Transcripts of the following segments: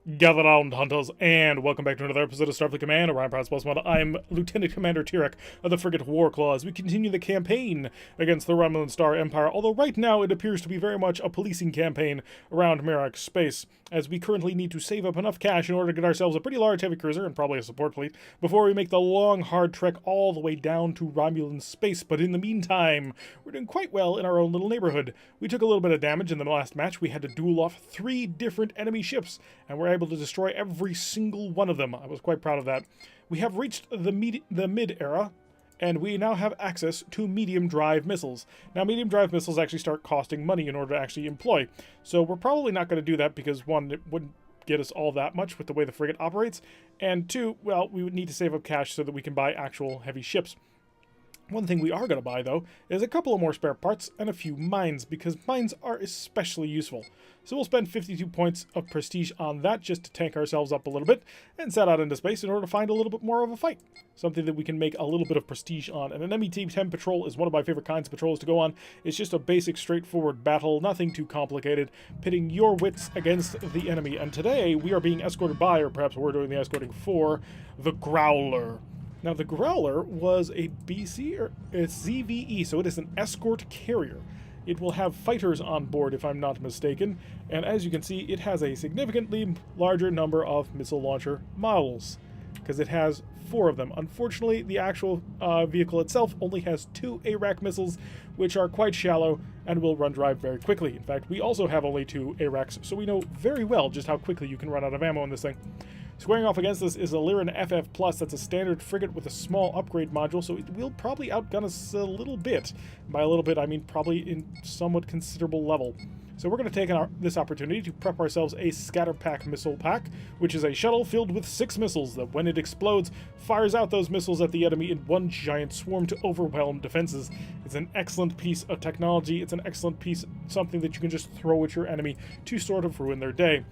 Gather round, hunters, and welcome back to another episode of Starfleet Command, Orion Pirates Plus One. I'm Lieutenant Commander Tirek of the frigate Warclaw as we continue the campaign against the Romulan Star Empire, although right now it appears to be very much a policing campaign around Mirak space, as we currently need to save up enough cash in order to get ourselves a pretty large heavy cruiser and probably a support fleet before we make the long, hard trek all the way down to Romulan space. But in the meantime, we're doing quite well in our own little neighborhood. We took a little bit of damage in the last match. We had to duel off 3 different enemy ships, and we're able to destroy every single one of them. I was quite proud of that. We have reached the mid-era, and we now have access to medium-drive missiles. Now, medium-drive missiles actually start costing money in order to actually employ, so we're probably not going to do that because, one, it wouldn't get us all that much with the way the frigate operates, and two, well, we would need to save up cash so that we can buy actual heavy ships. One thing we are going to buy, though, is a couple of more spare parts and a few mines, because mines are especially useful. So we'll spend 52 points of prestige on that just to tank ourselves up a little bit and set out into space in order to find a little bit more of a fight. Something that we can make a little bit of prestige on. And an MET-10 patrol is one of my favorite kinds of patrols to go on. It's just a basic, straightforward battle, nothing too complicated, pitting your wits against the enemy. And today we are being escorted by, or perhaps we're doing the escorting for, the Growler. Now, the Growler was a BC, or it's ZVE, so it is an escort carrier. It will have fighters on board, if I'm not mistaken, and as you can see, it has a significantly larger number of missile launcher models, because it has 4 of them. Unfortunately, the actual vehicle itself only has 2 ARAC missiles, which are quite shallow and will run dry very quickly. In fact, we also have only 2 ARACs, so we know very well just how quickly you can run out of ammo in this thing. Squaring off against this is a Lyran FF+. That's a standard frigate with a small upgrade module, so it will probably outgun us a little bit. By a little bit, I mean probably in somewhat considerable level. So we're going to take this opportunity to prep ourselves a scatter pack missile pack, which is a shuttle filled with 6 missiles that, when it explodes, fires out those missiles at the enemy in one giant swarm to overwhelm defenses. It's an excellent piece of technology. It's an excellent piece, something that you can just throw at your enemy to sort of ruin their day.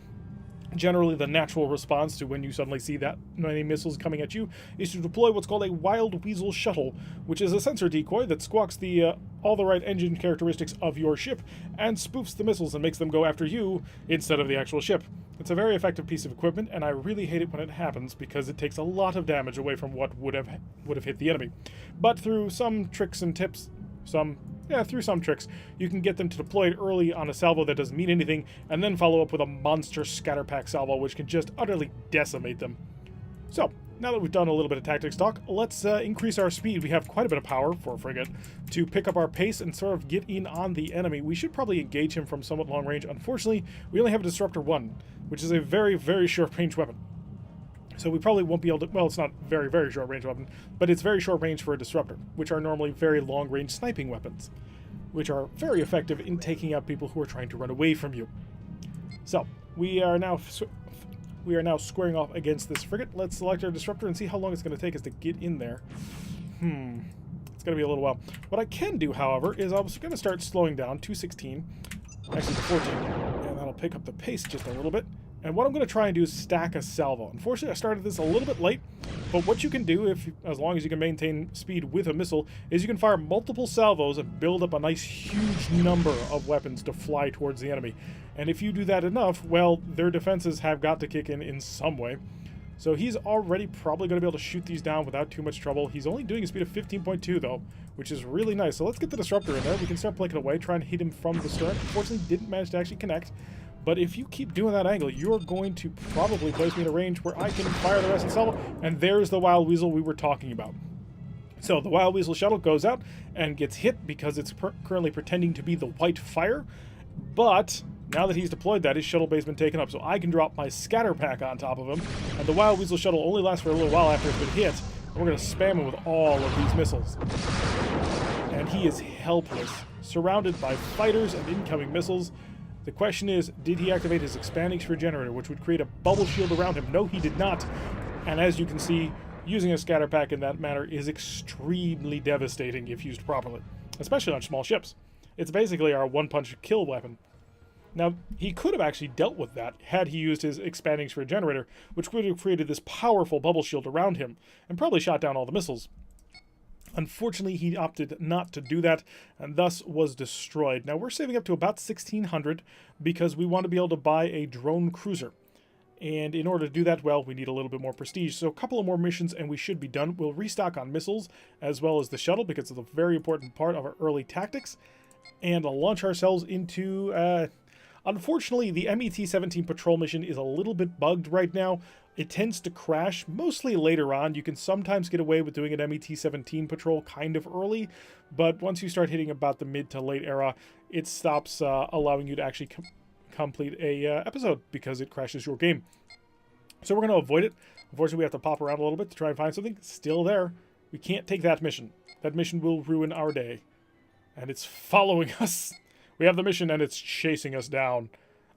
Generally, the natural response to when you suddenly see that many missiles coming at you is to deploy what's called a Wild Weasel Shuttle, which is a sensor decoy that squawks all the right engine characteristics of your ship and spoofs the missiles and makes them go after you instead of the actual ship. It's a very effective piece of equipment, and I really hate it when it happens because it takes a lot of damage away from what would have hit the enemy. But through some tricks and tips, through some tricks, you can get them to deploy it early on a salvo that doesn't mean anything, and then follow up with a monster scatter pack salvo, which can just utterly decimate them. So, now that we've done a little bit of tactics talk, let's increase our speed. We have quite a bit of power for a frigate to pick up our pace and sort of get in on the enemy. We should probably engage him from somewhat long range. Unfortunately, we only have a Disruptor 1, which is a very, very short range weapon. So we probably won't be able to, well, it's not very, very short range weapon, but it's very short range for a disruptor, which are normally very long range sniping weapons, which are very effective in taking out people who are trying to run away from you. So we are now squaring off against this frigate. Let's select our disruptor and see how long it's going to take us to get in there. It's going to be a little while. What I can do, however, is I'm going to start slowing down to 16, actually to 14, and that'll pick up the pace just a little bit. And what I'm going to try and do is stack a salvo. Unfortunately, I started this a little bit late, but what you can do, as long as you can maintain speed with a missile, is you can fire multiple salvos and build up a nice huge number of weapons to fly towards the enemy. And if you do that enough, well, their defenses have got to kick in some way. So he's already probably going to be able to shoot these down without too much trouble. He's only doing a speed of 15.2, though, which is really nice. So let's get the disruptor in there. We can start blinking away, trying to hit him from the stern. Unfortunately, didn't manage to actually connect. But if you keep doing that angle, you're going to probably place me in a range where I can fire the rest of the salvo, and there's the Wild Weasel we were talking about. So the Wild Weasel shuttle goes out and gets hit because it's currently pretending to be the White Fire, but now that he's deployed that, his shuttle bay's been taken up, so I can drop my scatter pack on top of him, and the Wild Weasel shuttle only lasts for a little while after it's been hit, and we're going to spam him with all of these missiles. And he is helpless, surrounded by fighters and incoming missiles. The question is, did he activate his expanding sphere generator, which would create a bubble shield around him? No, he did not. And as you can see, using a scatter pack in that manner is extremely devastating if used properly, especially on small ships. It's basically our one-punch kill weapon. Now, he could have actually dealt with that had he used his expanding sphere generator, which would have created this powerful bubble shield around him, and probably shot down all the missiles. Unfortunately, he opted not to do that, and thus was destroyed. Now, we're saving up to about 1,600 because we want to be able to buy a drone cruiser. And in order to do that, well, we need a little bit more prestige. So a couple of more missions and we should be done. We'll restock on missiles as well as the shuttle because it's a very important part of our early tactics. And launch ourselves into... unfortunately, the MET-17 patrol mission is a little bit bugged right now. It tends to crash, mostly later on. You can sometimes get away with doing an MET-17 patrol kind of early, but once you start hitting about the mid to late era, it stops allowing you to actually complete a episode because it crashes your game. So we're going to avoid it. Unfortunately, we have to pop around a little bit to try and find something. Still there. We can't take that mission. That mission will ruin our day. And it's following us. We have the mission and it's chasing us down.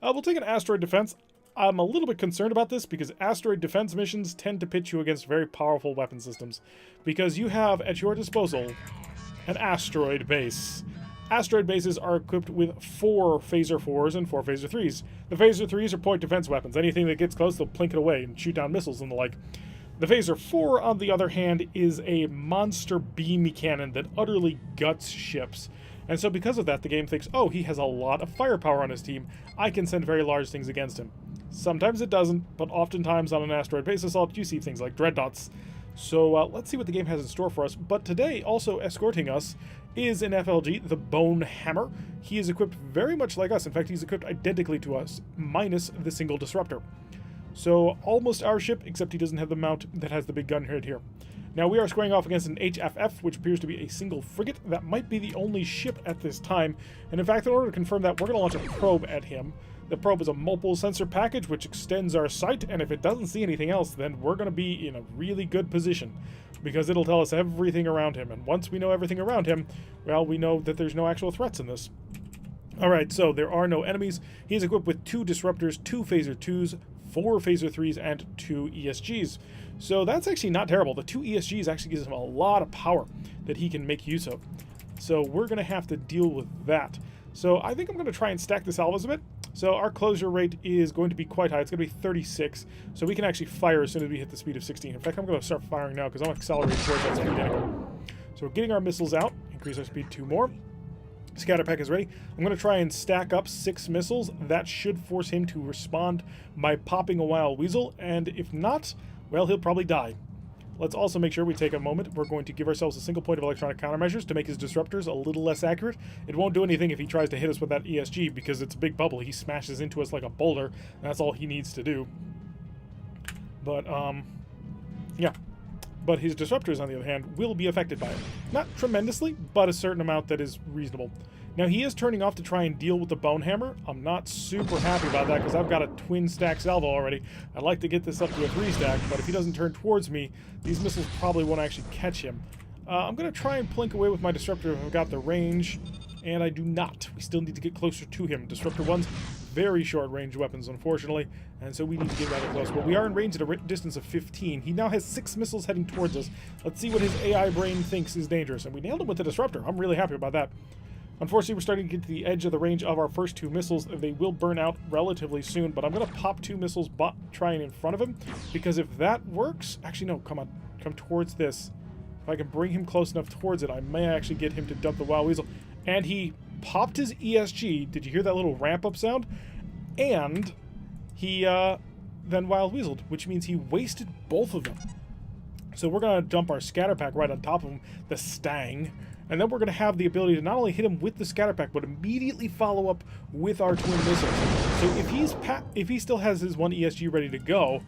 We'll take an asteroid defense. I'm a little bit concerned about this because asteroid defense missions tend to pit you against very powerful weapon systems. Because you have at your disposal an asteroid base. Asteroid bases are equipped with 4 Phaser 4s and 4 Phaser 3s. The Phaser 3s are point defense weapons. Anything that gets close, they'll plink it away and shoot down missiles and the like. The Phaser 4, on the other hand, is a monster beam cannon that utterly guts ships. And so because of that, the game thinks, oh, he has a lot of firepower on his team. I can send very large things against him. Sometimes it doesn't, but oftentimes on an asteroid base assault, you see things like dreadnoughts. So let's see what the game has in store for us. But today, also escorting us, is an FLG, the Bone Hammer. He is equipped very much like us. In fact, he's equipped identically to us, minus the single disruptor. So almost our ship, except he doesn't have the mount that has the big gun head here. Now we are squaring off against an HFF, which appears to be a single frigate. That might be the only ship at this time. And in fact, in order to confirm that, we're going to launch a probe at him. The probe is a multiple sensor package, which extends our sight, and if it doesn't see anything else, then we're going to be in a really good position, because it'll tell us everything around him. And once we know everything around him, well, we know that there's no actual threats in this. Alright, so there are no enemies. He's equipped with 2 disruptors, 2 Phaser 2s, 4 Phaser 3s, and 2 ESGs. So that's actually not terrible. The 2 ESGs actually gives him a lot of power that he can make use of. So we're going to have to deal with that. So I think I'm going to try and stack the salvos a bit. So our closure rate is going to be quite high. It's going to be 36. So we can actually fire as soon as we hit the speed of 16. In fact, I'm going to start firing now because I'm accelerating towards that speed anyway. So we're getting our missiles out. Increase our speed 2 more. Scatter pack is ready. I'm going to try and stack up 6 missiles. That should force him to respond by popping a wild weasel. And if not, well, he'll probably die. Let's also make sure we take a moment. We're going to give ourselves a single point of electronic countermeasures to make his disruptors a little less accurate. It won't do anything if he tries to hit us with that ESG because it's a big bubble. He smashes into us like a boulder, and that's all he needs to do. But, yeah. But his disruptors, on the other hand, will be affected by it. Not tremendously, but a certain amount that is reasonable. Now, he is turning off to try and deal with the Bone Hammer. I'm not super happy about that because I've got a twin stack salvo already. I'd like to get this up to a 3 stack, but if he doesn't turn towards me, these missiles probably won't actually catch him. I'm going to try and plink away with my disruptor if I've got the range, and I do not. We still need to get closer to him. Disruptor 1's very short range weapons, unfortunately, and so we need to get rather close. But we are in range at a distance of 15. He now has 6 missiles heading towards us. Let's see what his AI brain thinks is dangerous, and we nailed him with the disruptor. I'm really happy about that. Unfortunately, we're starting to get to the edge of the range of our first 2 missiles. They will burn out relatively soon, but I'm going to pop 2 missiles trying in front of him, because if that works... Actually, no, come on. Come towards this. If I can bring him close enough towards it, I may actually get him to dump the Wild Weasel. And he popped his ESG. Did you hear that little ramp-up sound? And he then Wild Weaseled, which means he wasted both of them. So we're going to dump our scatter pack right on top of him, the Stang. And then we're going to have the ability to not only hit him with the scatter pack, but immediately follow up with our twin missiles. So if he still has his 1 ESG ready to go,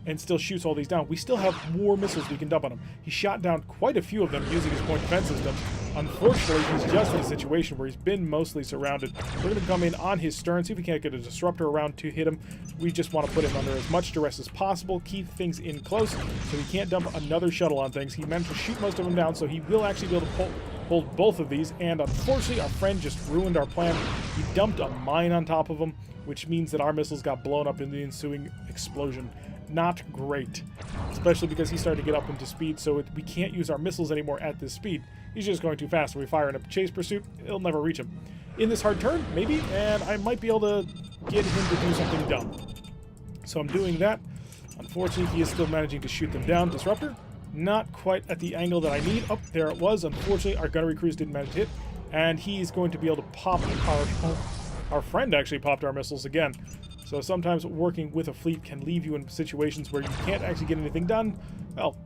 and still shoots all these down, we still have more missiles we can dump on him. He shot down quite a few of them using his point defense system. Unfortunately, he's just in a situation where he's been mostly surrounded. We're going to come in on his stern, see if we can't get a disruptor around to hit him. We just want to put him under as much duress as possible, keep things in close, so he can't dump another shuttle on things. He managed to shoot most of them down, so he will actually be able to hold both of these, and unfortunately, our friend just ruined our plan. He dumped a mine on top of him, which means that our missiles got blown up in the ensuing explosion. Not great, especially because he's starting to get up into speed, so we can't use our missiles anymore at this speed. He's just going too fast. When we fire in a chase pursuit, it'll never reach him. In this hard turn, maybe, and I might be able to get him to do something dumb. So I'm doing that. Unfortunately, he is still managing to shoot them down. Disruptor, not quite at the angle that I need. Oh, there it was. Unfortunately, our gunnery crews didn't manage to hit, and he's going to be able to pop our friend actually popped our missiles again. So sometimes working with a fleet can leave you in situations where you can't actually get anything done, well,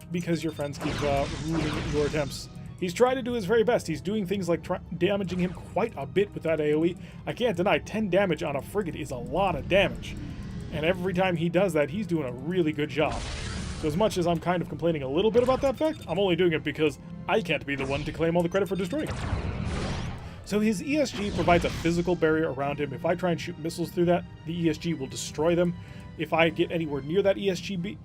because your friends keep ruining your attempts. He's trying to do his very best. He's doing things like damaging him quite a bit with that AoE. I can't deny 10 damage on a frigate is a lot of damage. And every time he does that, he's doing a really good job. So as much as I'm kind of complaining a little bit about that fact, I'm only doing it because I can't be the one to claim all the credit for destroying him. So his ESG provides a physical barrier around him. If I try and shoot missiles through that, the ESG will destroy them. If I get anywhere near that ESG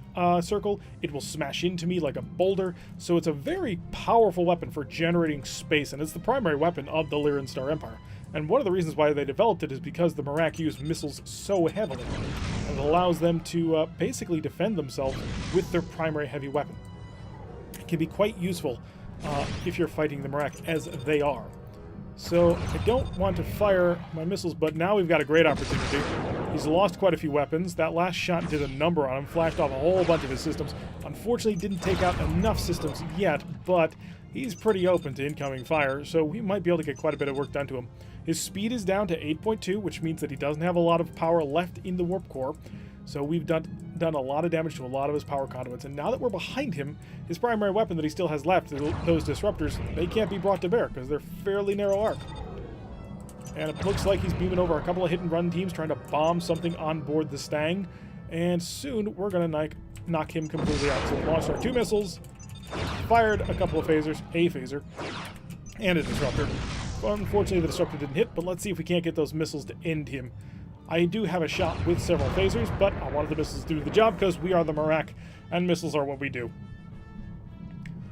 circle, it will smash into me like a boulder. So it's a very powerful weapon for generating space, and it's the primary weapon of the Lyran Star Empire. And one of the reasons why they developed it is because the Marak use missiles so heavily. And it allows them to basically defend themselves with their primary heavy weapon. It can be quite useful if you're fighting the Marak as they are. So I don't want to fire my missiles, but now we've got a great opportunity. He's lost quite a few weapons. That last shot did a number on him, flashed off a whole bunch of his systems. Unfortunately, didn't take out enough systems yet, but he's pretty open to incoming fire, so we might be able to get quite a bit of work done to him. His speed is down to 8.2, which means that he doesn't have a lot of power left in the warp core. So we've done a lot of damage to a lot of his power conduits, and now that we're behind him, his primary weapon that he still has left, those disruptors, they can't be brought to bear because they're fairly narrow arc. And it looks like he's beaming over a couple of hit-and-run teams trying to bomb something on board the Stang, and soon we're going to knock him completely out. So we launched our 2 missiles, fired a couple of phasers, a phaser, and a disruptor. Unfortunately, the disruptor didn't hit, but let's see if we can't get those missiles to end him. I do have a shot with several phasers, but I wanted the missiles to do the job because we are the Marak, and missiles are what we do.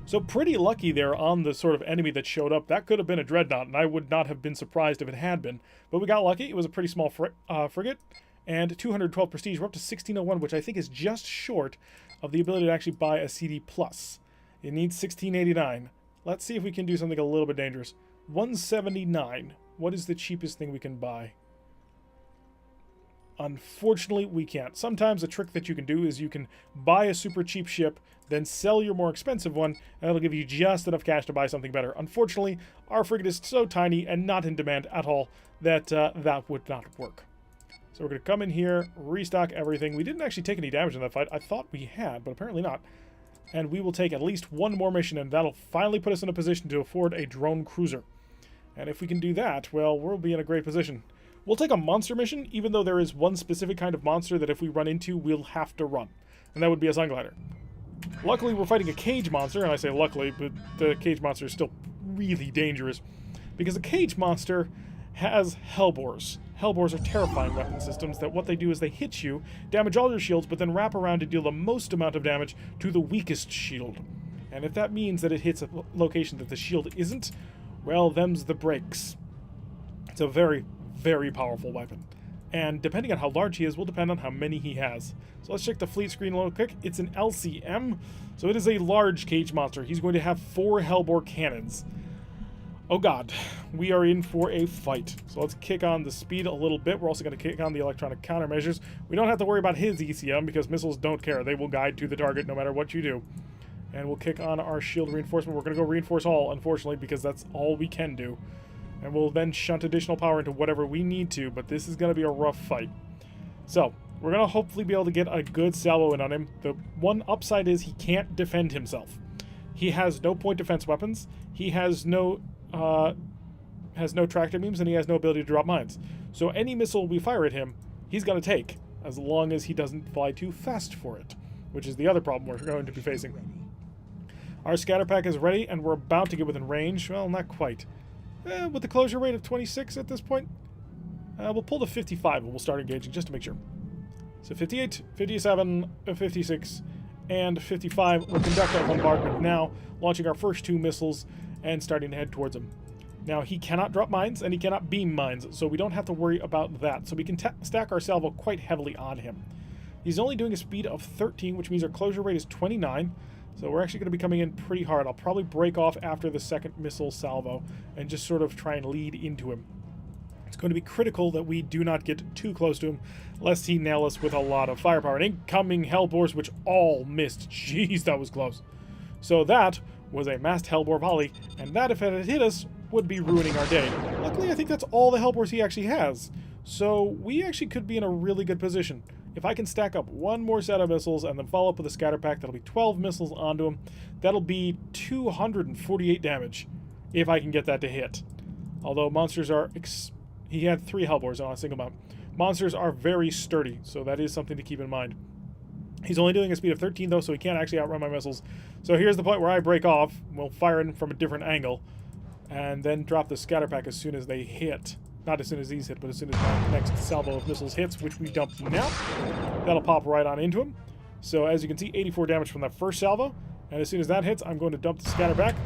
So pretty lucky there on the sort of enemy that showed up. That could have been a dreadnought, and I would not have been surprised if it had been. But we got lucky. It was a pretty small frigate, and 212 prestige. We're up to 1601, which I think is just short of the ability to actually buy a CD+. It needs 1689. Let's see if we can do something a little bit dangerous. 179. What is the cheapest thing we can buy? Unfortunately, we can't. Sometimes a trick that you can do is you can buy a super cheap ship, then sell your more expensive one, and it'll give you just enough cash to buy something better. Unfortunately, our frigate is so tiny and not in demand at all that that would not work. So we're going to come in here, restock everything. We didn't actually take any damage in that fight. I thought we had, but apparently not. And we will take at least one more mission, and that'll finally put us in a position to afford a drone cruiser. And if we can do that, well, we'll be in a great position. We'll take a monster mission, even though there is one specific kind of monster that if we run into, we'll have to run. And that would be a Sunglider. Luckily, we're fighting a cage monster, and I say luckily, but the cage monster is still really dangerous. Because the cage monster has Hellbores. Hellbores are terrifying weapon systems that what they do is they hit you, damage all your shields, but then wrap around to deal the most amount of damage to the weakest shield. And if that means that it hits a location that the shield isn't, well, them's the breaks. It's a very, very powerful weapon. And depending on how large he is will depend on how many he has. So let's check the fleet screen a little quick. It's an LCM, so it is a large cage monster. He's going to have 4 Hellbore cannons. Oh god, we are in for a fight. So let's kick on the speed a little bit. We're also going to kick on the electronic countermeasures. We don't have to worry about his ECM because missiles don't care. They will guide to the target no matter what you do. And we'll kick on our shield reinforcement. We're going to go reinforce all, unfortunately, because that's all we can do. And we'll then shunt additional power into whatever we need to, but this is going to be a rough fight. So, we're going to hopefully be able to get a good salvo in on him. The one upside is he can't defend himself. He has no point defense weapons. He has no tractor beams, and he has no ability to drop mines. So any missile we fire at him, he's going to take, as long as he doesn't fly too fast for it, which is the other problem we're going to be facing. Our scatter pack is ready, and we're about to get within range. Well, not quite. With the closure rate of 26 at this point, we'll pull to 55 and we'll start engaging just to make sure. So 58, 57, 56, and 55. We'll conduct our bombardment now, launching our first 2 missiles and starting to head towards him. Now, he cannot drop mines and he cannot beam mines, so we don't have to worry about that. So we can stack our salvo quite heavily on him. He's only doing a speed of 13, which means our closure rate is 29. So we're actually going to be coming in pretty hard. I'll probably break off after the second missile salvo and just sort of try and lead into him. It's going to be critical that we do not get too close to him, lest he nail us with a lot of firepower. And incoming Hellbores, which all missed. Jeez, that was close. So that was a massed Hellbore volley, and that, if it had hit us, would be ruining our day. Luckily, I think that's all the Hellbores he actually has. So we actually could be in a really good position. If I can stack up one more set of missiles and then follow up with a scatter pack, that'll be 12 missiles onto him. That'll be 248 damage if I can get that to hit. Although monsters are... he had 3 hellbores on a single mount. Monsters are very sturdy, so that is something to keep in mind. He's only doing a speed of 13, though, so he can't actually outrun my missiles. So here's the point where I break off. We'll fire in from a different angle, and then drop the scatter pack as soon as they hit. Not as soon as these hit, but as soon as my next salvo of missiles hits, which we dump now. That'll pop right on into him. So as you can see, 84 damage from that first salvo. And as soon as that hits, I'm going to dump the scatter pack.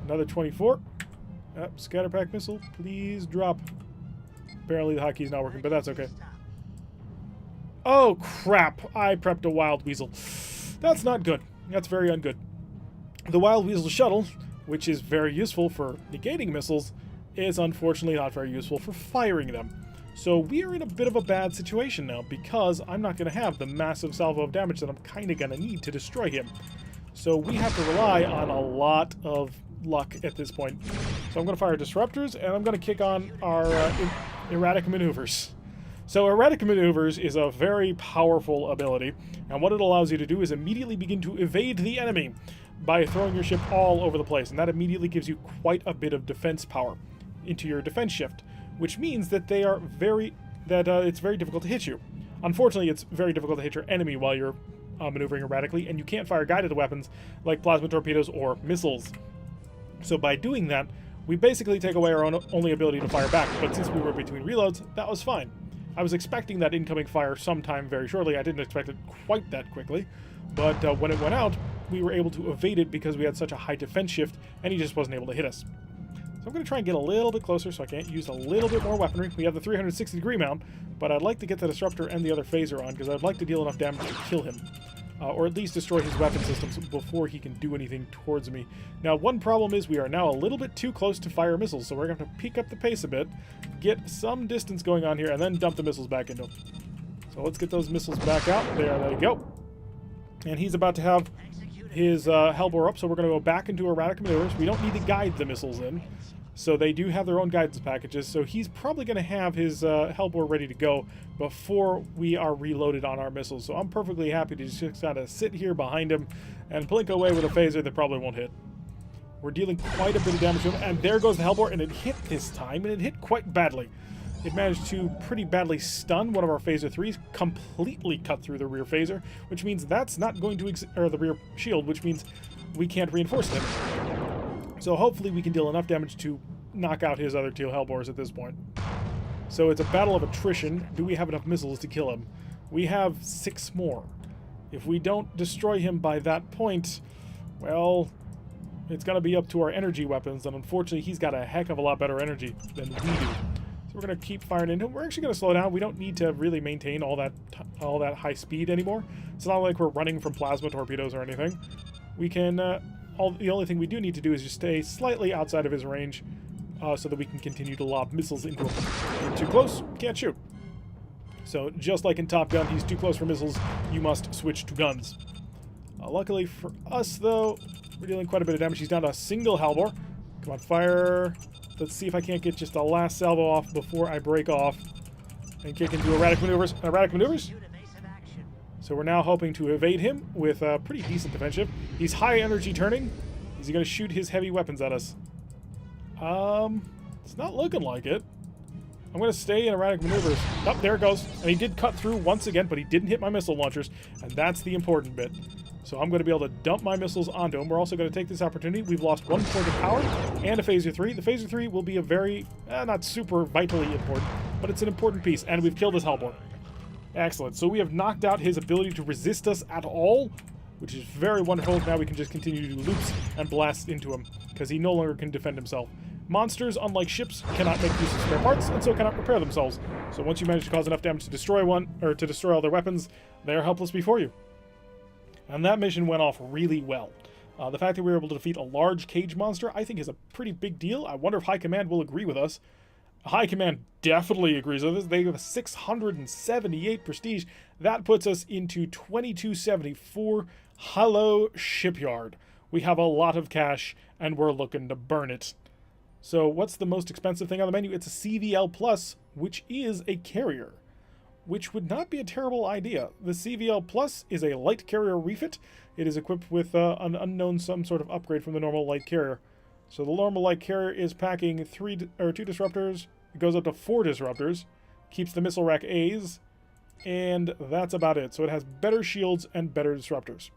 Another 24. Scatter pack missile, please drop. Apparently the hotkeys not working, but that's okay. Oh, crap. I prepped a wild weasel. That's not good. That's very ungood. The wild weasel shuttle, which is very useful for negating missiles, is unfortunately not very useful for firing them. So we are in a bit of a bad situation now, because I'm not going to have the massive salvo of damage that I'm kind of going to need to destroy him. So we have to rely on a lot of luck at this point. So I'm going to fire disruptors, and I'm going to kick on our erratic maneuvers. So erratic maneuvers is a very powerful ability, and what it allows you to do is immediately begin to evade the enemy by throwing your ship all over the place, and that immediately gives you quite a bit of defense power into your defense shift, which means that it's very difficult to hit you. Unfortunately, it's very difficult to hit your enemy while you're maneuvering erratically, and you can't fire guided weapons like plasma torpedoes or missiles. So by doing that, we basically take away our only ability to fire back, but since we were between reloads, that was fine. I was expecting that incoming fire sometime very shortly. I didn't expect it quite that quickly, but when it went out, we were able to evade it because we had such a high defense shift, and he just wasn't able to hit us. So I'm going to try and get a little bit closer so I can use a little bit more weaponry. We have the 360-degree mount, but I'd like to get the disruptor and the other phaser on because I'd like to deal enough damage to kill him. Or at least destroy his weapon systems before he can do anything towards me. Now, one problem is we are now a little bit too close to fire missiles, so we're going to have to peak up the pace a bit, get some distance going on here, and then dump the missiles back into him. So let's get those missiles back out. There they go. And he's about to have his hellbore up, so we're going to go back into erratic maneuvers. We don't need to guide the missiles in, so they do have their own guidance packages, so he's probably going to have his hellbore ready to go before we are reloaded on our missiles. So I'm perfectly happy to just kind of sit here behind him and blink away with a phaser that probably won't hit. We're dealing quite a bit of damage to him, and there goes the hellbore, and it hit this time, and it hit quite badly. It managed to pretty badly stun one of our phaser 3s, completely cut through the rear phaser, which means that's not going to or the rear shield, which means we can't reinforce it. So hopefully we can deal enough damage to knock out his other 2 hellbores at this point. So it's a battle of attrition. Do we have enough missiles to kill him? We have 6 more. If we don't destroy him by that point, well, it's going to be up to our energy weapons, and unfortunately he's got a heck of a lot better energy than we do. So we're going to keep firing into him. We're actually going to slow down. We don't need to really maintain all that high speed anymore. It's not like we're running from plasma torpedoes or anything. We can... the only thing we do need to do is just stay slightly outside of his range so that we can continue to lob missiles into him. Get too close, can't shoot. So just like in Top Gun, he's too close for missiles, you must switch to guns. Luckily for us, though, we're dealing quite a bit of damage. He's down to a single hellbore. Come on, fire. Let's see if I can't get just a last salvo off before I break off and kick into erratic maneuvers. Erratic maneuvers? So we're now hoping to evade him with a pretty decent defense shift. He's high energy turning. Is he going to shoot his heavy weapons at us? It's not looking like it. I'm going to stay in erratic maneuvers. Oh, there it goes. And he did cut through once again, but he didn't hit my missile launchers, and that's the important bit. So I'm going to be able to dump my missiles onto him. We're also going to take this opportunity. We've lost 1 point of power and a phaser 3. The phaser 3 will be a very, not super vitally important, but it's an important piece, and we've killed his hellbore. Excellent. So we have knocked out his ability to resist us at all, which is very wonderful. Now we can just continue to do loops and blast into him, because he no longer can defend himself. Monsters, unlike ships, cannot make use of spare parts, and so cannot repair themselves. So once you manage to cause enough damage to destroy to destroy all their weapons, they are helpless before you. And that mission went off really well. The fact that we were able to defeat a large cage monster, I think, is a pretty big deal. I wonder if High Command will agree with us. High Command definitely agrees with us. They have 678 prestige. That puts us into 2274. Hello, shipyard. We have a lot of cash, and we're looking to burn it. So what's the most expensive thing on the menu? It's a CVL Plus which is a carrier, which would not be a terrible idea. The CVL Plus is a light carrier refit. It is equipped with an unknown some sort of upgrade from the normal light carrier. So the normal light carrier is packing 2 disruptors. It goes up to 4 disruptors, keeps the missile rack A's, and that's about it. So it has better shields and better disruptors.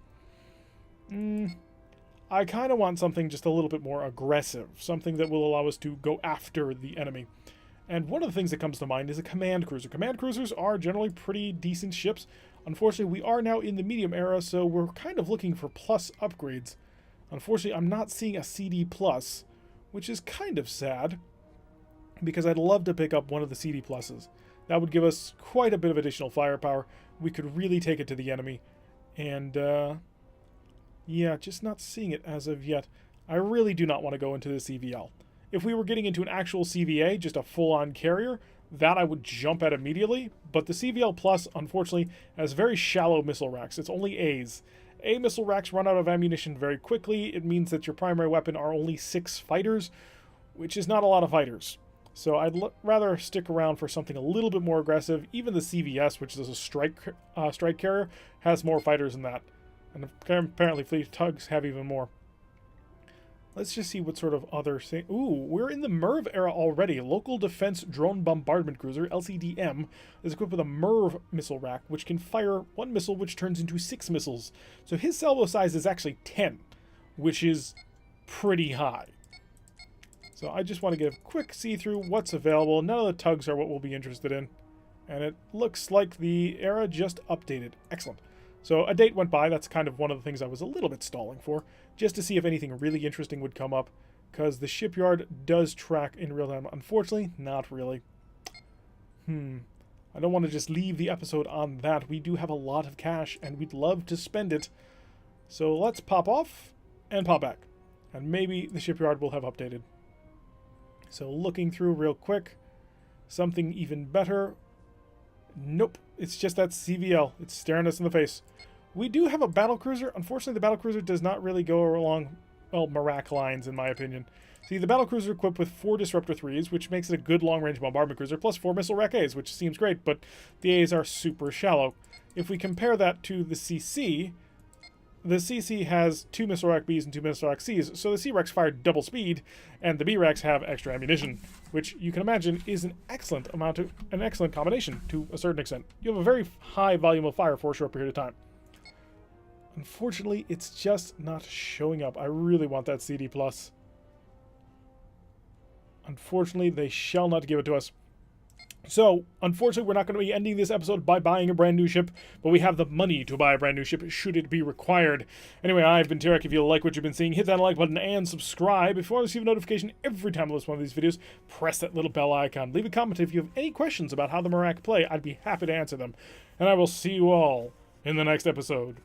I kind of want something just a little bit more aggressive, something that will allow us to go after the enemy. And one of the things that comes to mind is a command cruiser. Command cruisers are generally pretty decent ships. Unfortunately, we are now in the medium era, so we're kind of looking for plus upgrades. Unfortunately, I'm not seeing a CD plus, which is kind of sad, because I'd love to pick up one of the CD pluses. That would give us quite a bit of additional firepower. We could really take it to the enemy. And, yeah, just not seeing it as of yet. I really do not want to go into the CVL. If we were getting into an actual CVA, just a full-on carrier, that I would jump at immediately. But the CVL Plus, unfortunately, has very shallow missile racks. It's only A's. A missile racks run out of ammunition very quickly. It means that your primary weapon are only 6 fighters, which is not a lot of fighters. So I'd rather stick around for something a little bit more aggressive. Even the CVS, which is a strike carrier, has more fighters than that. And apparently fleet tugs have even more. Let's just see what sort of other thing. Ooh, we're in the MERV era already. Local Defense Drone Bombardment Cruiser, LCDM, is equipped with a MERV missile rack, which can fire 1 missile, which turns into 6 missiles. So his salvo size is actually 10, which is pretty high. So I just want to get a quick see-through what's available. None of the tugs are what we'll be interested in. And it looks like the era just updated. Excellent. So a date went by. That's kind of one of the things I was a little bit stalling for, just to see if anything really interesting would come up, because the shipyard does track in real time. Unfortunately, not really. I don't want to just leave the episode on that. We do have a lot of cash, and we'd love to spend it. So let's pop off and pop back, and maybe the shipyard will have updated. So looking through real quick, something even better. Nope, it's just that CVL. It's staring us in the face. We do have a battlecruiser. Unfortunately, the battlecruiser does not really go along, well, Marak lines, in my opinion. See, the battlecruiser equipped with 4 Disruptor 3s, which makes it a good long-range bombardment cruiser, plus 4 missile rack A's, which seems great, but the A's are super shallow. If we compare that to the CC has 2 missile rack B's and 2 missile rack C's, so the C-Racks fire double speed, and the B-Racks have extra ammunition, which you can imagine is an excellent combination to a certain extent. You have a very high volume of fire for a short period of time. Unfortunately, it's just not showing up. I really want that CD+. Unfortunately, they shall not give it to us. So, unfortunately, we're not going to be ending this episode by buying a brand new ship, but we have the money to buy a brand new ship should it be required. Anyway, I've been Tarek. If you like what you've been seeing, hit that like button and subscribe. If you want to receive a notification every time I post one of these videos, press that little bell icon. Leave a comment if you have any questions about how the Marak play. I'd be happy to answer them. And I will see you all in the next episode.